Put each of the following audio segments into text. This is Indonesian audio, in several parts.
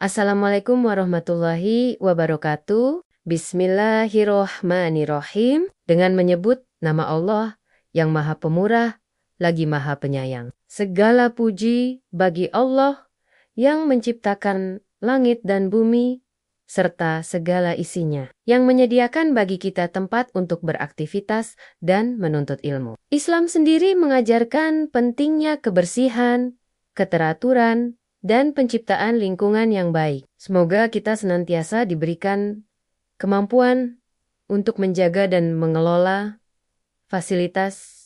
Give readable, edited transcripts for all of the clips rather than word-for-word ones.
Assalamualaikum warahmatullahi wabarakatuh. Bismillahirrohmanirrohim. Dengan menyebut nama Allah yang Maha Pemurah lagi Maha Penyayang. Segala puji bagi Allah yang menciptakan langit dan bumi serta segala isinya, yang menyediakan bagi kita tempat untuk beraktivitas dan menuntut ilmu. Islam sendiri mengajarkan pentingnya kebersihan, keteraturan, dan penciptaan lingkungan yang baik. Semoga kita senantiasa diberikan kemampuan untuk menjaga dan mengelola fasilitas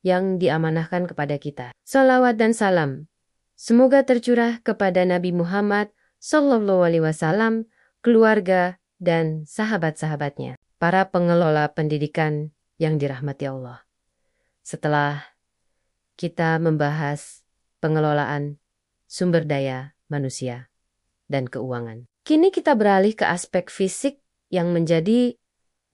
yang diamanahkan kepada kita. Salawat dan salam semoga tercurah kepada Nabi Muhammad SAW, keluarga, dan sahabat-sahabatnya, para pengelola pendidikan yang dirahmati Allah. Setelah kita membahas pengelolaan sumber daya manusia dan keuangan, kini kita beralih ke aspek fisik yang menjadi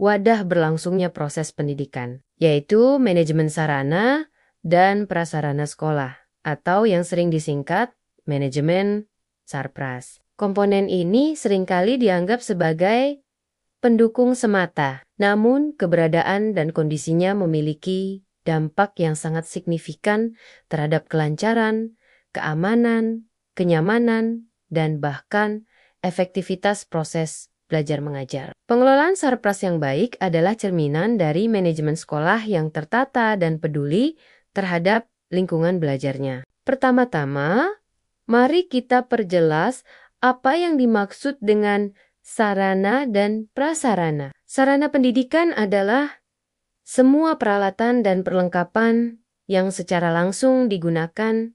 wadah berlangsungnya proses pendidikan, yaitu manajemen sarana dan prasarana sekolah, atau yang sering disingkat manajemen sarpras. Komponen ini seringkali dianggap sebagai pendukung semata, namun keberadaan dan kondisinya memiliki dampak yang sangat signifikan terhadap kelancaran, keamanan, kenyamanan, dan bahkan efektivitas proses belajar mengajar. Pengelolaan sarpras yang baik adalah cerminan dari manajemen sekolah yang tertata dan peduli terhadap lingkungan belajarnya. Pertama-tama, mari kita perjelas apa yang dimaksud dengan sarana dan prasarana. Sarana pendidikan adalah semua peralatan dan perlengkapan yang secara langsung digunakan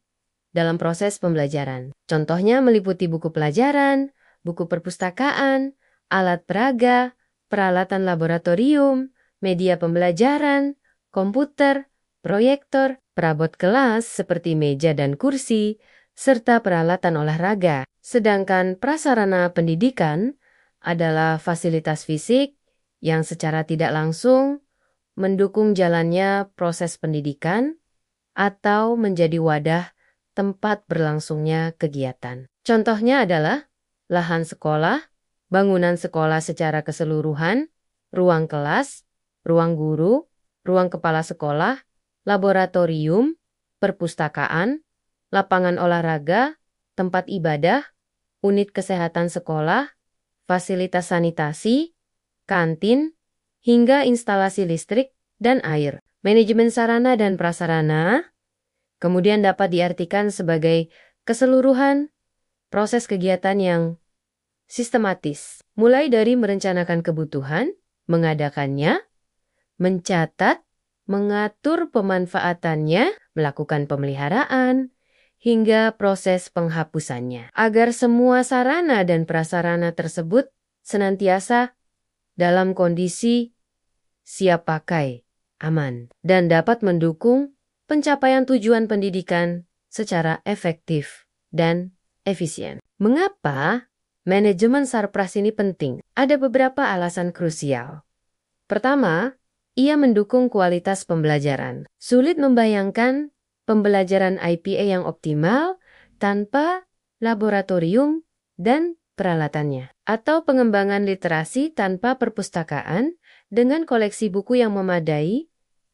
dalam proses pembelajaran. Contohnya meliputi buku pelajaran, buku perpustakaan, alat peraga, peralatan laboratorium, media pembelajaran, komputer, proyektor, perabot kelas seperti meja dan kursi, serta peralatan olahraga. Sedangkan prasarana pendidikan adalah fasilitas fisik yang secara tidak langsung mendukung jalannya proses pendidikan atau menjadi wadah tempat berlangsungnya kegiatan. Contohnya adalah lahan sekolah, bangunan sekolah secara keseluruhan, ruang kelas, ruang guru, ruang kepala sekolah, laboratorium, perpustakaan, lapangan olahraga, tempat ibadah, unit kesehatan sekolah, fasilitas sanitasi, kantin, hingga instalasi listrik dan air. Manajemen sarana dan prasarana kemudian dapat diartikan sebagai keseluruhan proses kegiatan yang sistematis, mulai dari merencanakan kebutuhan, mengadakannya, mencatat, mengatur pemanfaatannya, melakukan pemeliharaan, hingga proses penghapusannya, agar semua sarana dan prasarana tersebut senantiasa dalam kondisi siap pakai, aman, dan dapat mendukung pencapaian tujuan pendidikan secara efektif dan efisien. Mengapa manajemen sarpras ini penting? Ada beberapa alasan krusial. Pertama, ia mendukung kualitas pembelajaran. Sulit membayangkan pembelajaran IPA yang optimal tanpa laboratorium dan peralatannya, atau pengembangan literasi tanpa perpustakaan dengan koleksi buku yang memadai,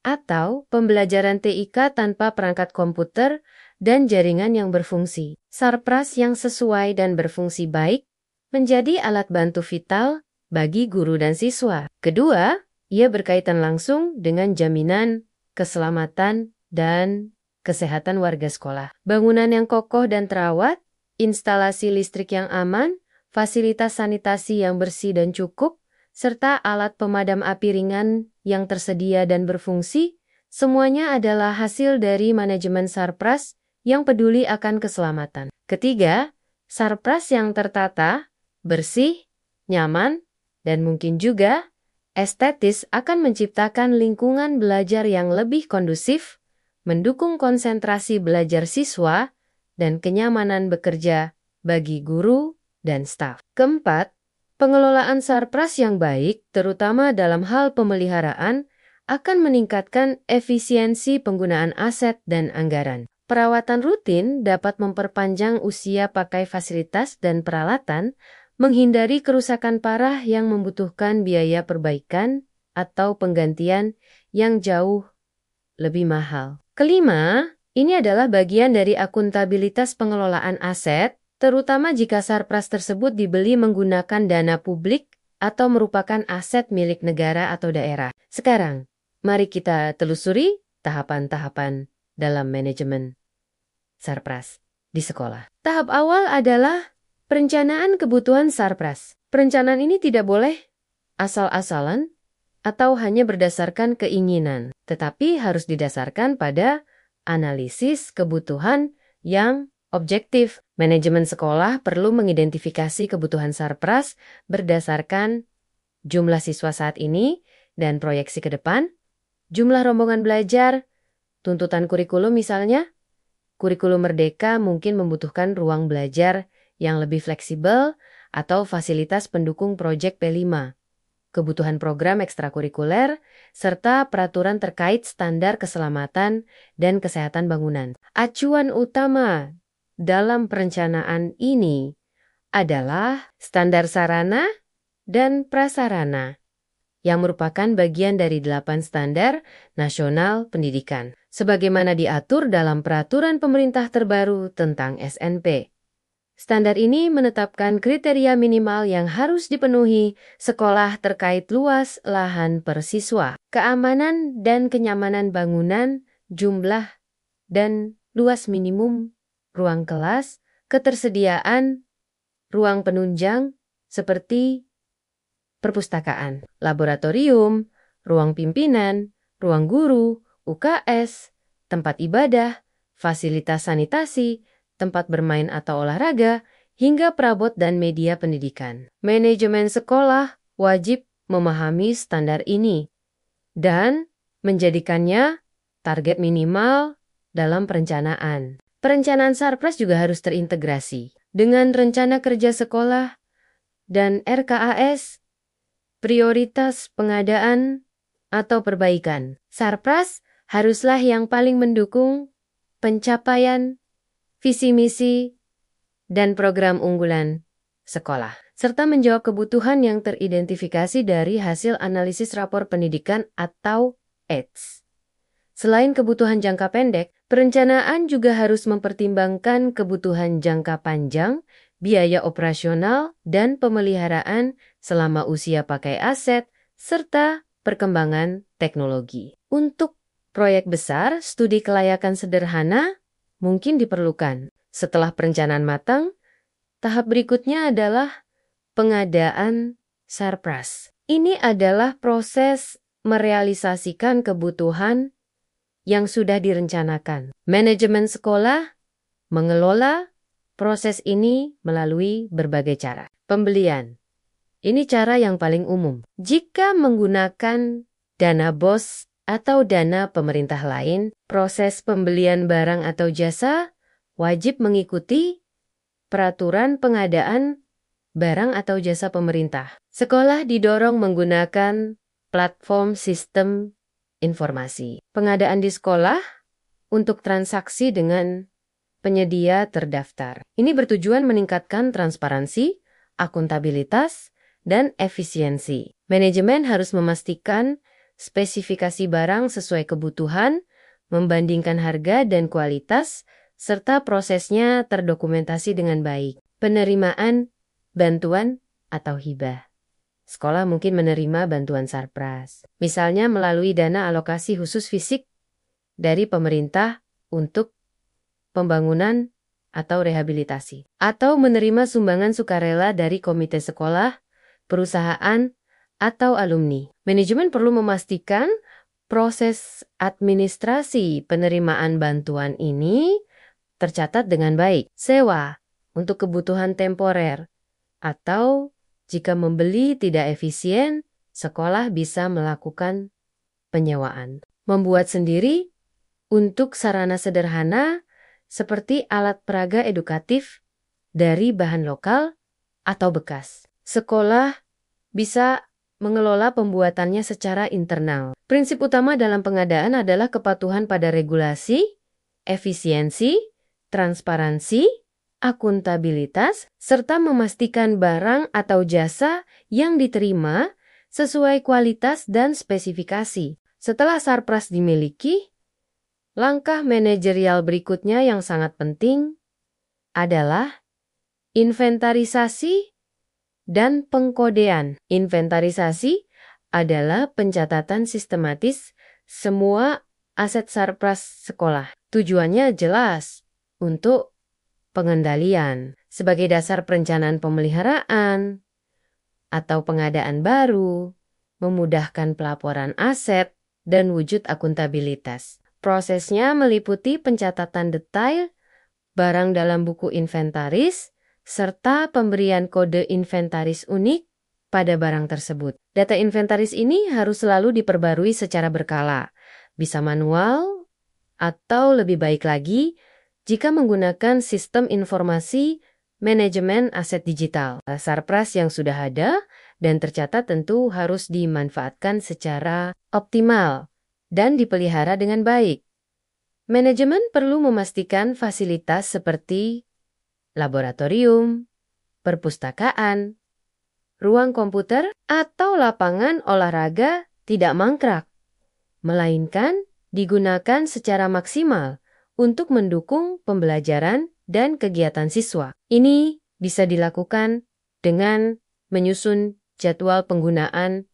atau pembelajaran TIK tanpa perangkat komputer dan jaringan yang berfungsi. Sarpras yang sesuai dan berfungsi baik menjadi alat bantu vital bagi guru dan siswa. Kedua, ia berkaitan langsung dengan jaminan keselamatan dan kesehatan warga sekolah. Bangunan yang kokoh dan terawat, instalasi listrik yang aman, fasilitas sanitasi yang bersih dan cukup, serta alat pemadam api ringan yang tersedia dan berfungsi, semuanya adalah hasil dari manajemen sarpras yang peduli akan keselamatan. Ketiga, sarpras yang tertata, bersih, nyaman, dan mungkin juga estetis akan menciptakan lingkungan belajar yang lebih kondusif, mendukung konsentrasi belajar siswa, dan kenyamanan bekerja bagi guru dan staf. Keempat, pengelolaan sarpras yang baik, terutama dalam hal pemeliharaan, akan meningkatkan efisiensi penggunaan aset dan anggaran. Perawatan rutin dapat memperpanjang usia pakai fasilitas dan peralatan, menghindari kerusakan parah yang membutuhkan biaya perbaikan atau penggantian yang jauh lebih mahal. Kelima, ini adalah bagian dari akuntabilitas pengelolaan aset, terutama jika sarpras tersebut dibeli menggunakan dana publik atau merupakan aset milik negara atau daerah. Sekarang, mari kita telusuri tahapan-tahapan dalam manajemen sarpras di sekolah. Tahap awal adalah perencanaan kebutuhan sarpras. Perencanaan ini tidak boleh asal-asalan atau hanya berdasarkan keinginan, tetapi harus didasarkan pada analisis kebutuhan yang objektif. Manajemen sekolah perlu mengidentifikasi kebutuhan sarpras berdasarkan jumlah siswa saat ini dan proyeksi ke depan, jumlah rombongan belajar, tuntutan kurikulum misalnya. Kurikulum merdeka mungkin membutuhkan ruang belajar yang lebih fleksibel atau fasilitas pendukung proyek P5, kebutuhan program ekstrakurikuler, serta peraturan terkait standar keselamatan dan kesehatan bangunan. Acuan utama dalam perencanaan ini adalah standar sarana dan prasarana, yang merupakan bagian dari 8 standar nasional pendidikan, sebagaimana diatur dalam peraturan pemerintah terbaru tentang SNP. Standar ini menetapkan kriteria minimal yang harus dipenuhi sekolah terkait luas lahan per siswa, keamanan dan kenyamanan bangunan, jumlah dan luas minimum ruang kelas, ketersediaan ruang penunjang seperti perpustakaan, laboratorium, ruang pimpinan, ruang guru, UKS, tempat ibadah, fasilitas sanitasi, tempat bermain atau olahraga, hingga perabot dan media pendidikan. Manajemen sekolah wajib memahami standar ini dan menjadikannya target minimal dalam perencanaan. Perencanaan sarpras juga harus terintegrasi dengan rencana kerja sekolah dan RKAS, prioritas pengadaan atau perbaikan. Sarpras haruslah yang paling mendukung pencapaian visi misi dan program unggulan sekolah, serta menjawab kebutuhan yang teridentifikasi dari hasil analisis rapor pendidikan atau AIDS. Selain kebutuhan jangka pendek, perencanaan juga harus mempertimbangkan kebutuhan jangka panjang, biaya operasional, dan pemeliharaan selama usia pakai aset, serta perkembangan teknologi. Untuk proyek besar, studi kelayakan sederhana mungkin diperlukan. Setelah perencanaan matang, tahap berikutnya adalah pengadaan sarpras. Ini adalah proses merealisasikan kebutuhan yang sudah direncanakan. Manajemen sekolah mengelola proses ini melalui berbagai cara. Pembelian. Ini cara yang paling umum. Jika menggunakan dana BOS atau dana pemerintah lain, proses pembelian barang atau jasa wajib mengikuti peraturan pengadaan barang atau jasa pemerintah. Sekolah didorong menggunakan platform sistem informasi. Pengadaan di sekolah untuk transaksi dengan penyedia terdaftar. Ini bertujuan meningkatkan transparansi, akuntabilitas, dan efisiensi. Manajemen harus memastikan spesifikasi barang sesuai kebutuhan, membandingkan harga dan kualitas, serta prosesnya terdokumentasi dengan baik. Penerimaan bantuan atau hibah. Sekolah mungkin menerima bantuan sarpras, misalnya melalui dana alokasi khusus fisik dari pemerintah untuk pembangunan atau rehabilitasi, atau menerima sumbangan sukarela dari komite sekolah, perusahaan, atau alumni. Manajemen perlu memastikan proses administrasi penerimaan bantuan ini tercatat dengan baik. Sewa untuk kebutuhan temporer, atau jika membeli tidak efisien, sekolah bisa melakukan penyewaan. Membuat sendiri untuk sarana sederhana seperti alat peraga edukatif dari bahan lokal atau bekas. Sekolah bisa mengelola pembuatannya secara internal. Prinsip utama dalam pengadaan adalah kepatuhan pada regulasi efisiensi, transparansi, akuntabilitas, serta memastikan barang atau jasa yang diterima sesuai kualitas dan spesifikasi. Setelah Sarpras dimiliki, langkah manajerial berikutnya yang sangat penting adalah inventarisasi dan pengkodean. Inventarisasi adalah pencatatan sistematis semua aset Sarpras sekolah. Tujuannya jelas untuk pengendalian sebagai dasar perencanaan pemeliharaan atau pengadaan baru, memudahkan pelaporan aset, dan wujud akuntabilitas. Prosesnya meliputi pencatatan detail barang dalam buku inventaris, serta pemberian kode inventaris unik pada barang tersebut. Data inventaris ini harus selalu diperbarui secara berkala, bisa manual, atau lebih baik lagi, jika menggunakan sistem informasi manajemen aset digital. Sarpras yang sudah ada dan tercatat tentu harus dimanfaatkan secara optimal dan dipelihara dengan baik. Manajemen perlu memastikan fasilitas seperti laboratorium, perpustakaan, ruang komputer, atau lapangan olahraga tidak mangkrak, melainkan digunakan secara maksimal untuk mendukung pembelajaran dan kegiatan siswa. Ini bisa dilakukan dengan menyusun jadwal penggunaan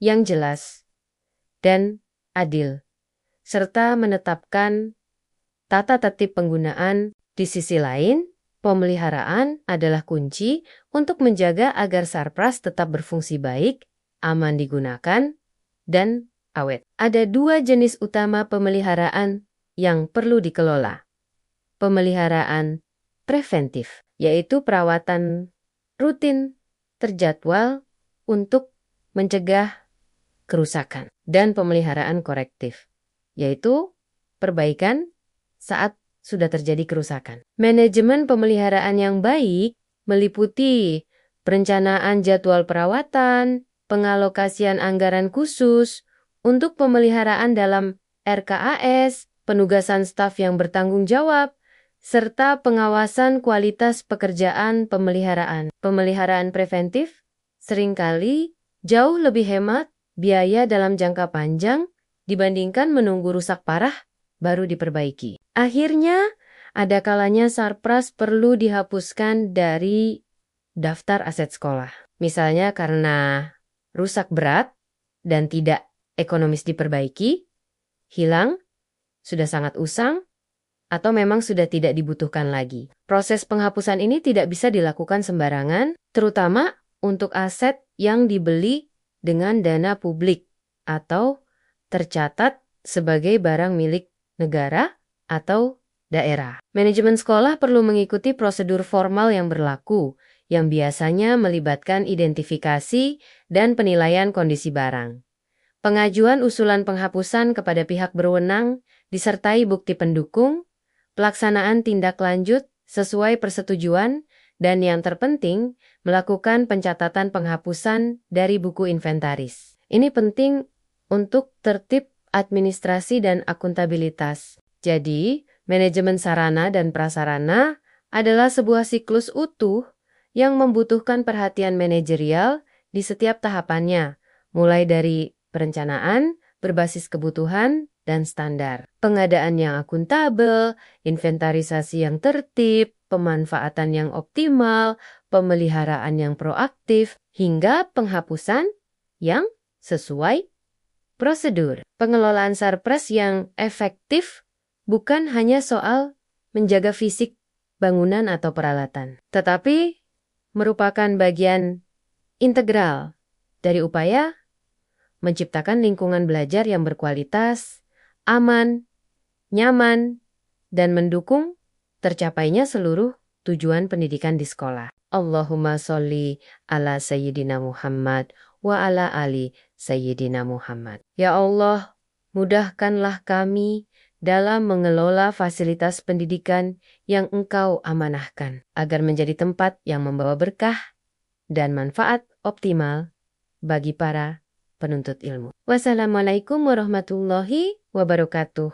yang jelas dan adil, serta menetapkan tata tertib penggunaan. Di sisi lain, pemeliharaan adalah kunci untuk menjaga agar Sarpras tetap berfungsi baik, aman digunakan, dan awet. Ada dua jenis utama pemeliharaan yang perlu dikelola. Pemeliharaan preventif, yaitu perawatan rutin terjadwal untuk mencegah kerusakan. Dan pemeliharaan korektif, yaitu perbaikan saat sudah terjadi kerusakan. Manajemen pemeliharaan yang baik meliputi perencanaan jadwal perawatan, pengalokasian anggaran khusus untuk pemeliharaan dalam RKAS, penugasan staf yang bertanggung jawab, serta pengawasan kualitas pekerjaan pemeliharaan. Pemeliharaan preventif seringkali jauh lebih hemat biaya dalam jangka panjang dibandingkan menunggu rusak parah baru diperbaiki. Akhirnya, ada kalanya Sarpras perlu dihapuskan dari daftar aset sekolah. Misalnya karena rusak berat dan tidak ekonomis diperbaiki, hilang, sudah sangat usang, atau memang sudah tidak dibutuhkan lagi. Proses penghapusan ini tidak bisa dilakukan sembarangan, terutama untuk aset yang dibeli dengan dana publik atau tercatat sebagai barang milik negara atau daerah. Manajemen sekolah perlu mengikuti prosedur formal yang berlaku, yang biasanya melibatkan identifikasi dan penilaian kondisi barang. Pengajuan usulan penghapusan kepada pihak berwenang disertai bukti pendukung, pelaksanaan tindak lanjut sesuai persetujuan, dan yang terpenting, melakukan pencatatan penghapusan dari buku inventaris. Ini penting untuk tertib administrasi dan akuntabilitas. Jadi, manajemen sarana dan prasarana adalah sebuah siklus utuh yang membutuhkan perhatian manajerial di setiap tahapannya, mulai dari perencanaan, berbasis kebutuhan, dan standar. Pengadaan yang akuntabel, inventarisasi yang tertib, pemanfaatan yang optimal, pemeliharaan yang proaktif, hingga penghapusan yang sesuai prosedur. Pengelolaan Sarpras yang efektif bukan hanya soal menjaga fisik bangunan atau peralatan, tetapi merupakan bagian integral dari upaya menciptakan lingkungan belajar yang berkualitas, aman, nyaman, dan mendukung tercapainya seluruh tujuan pendidikan di sekolah. Allahumma sholli ala Sayyidina Muhammad wa ala ali Sayyidina Muhammad. Ya Allah, mudahkanlah kami dalam mengelola fasilitas pendidikan yang Engkau amanahkan, agar menjadi tempat yang membawa berkah dan manfaat optimal bagi para penuntut ilmu. Wassalamualaikum warahmatullahi wabarakatuh.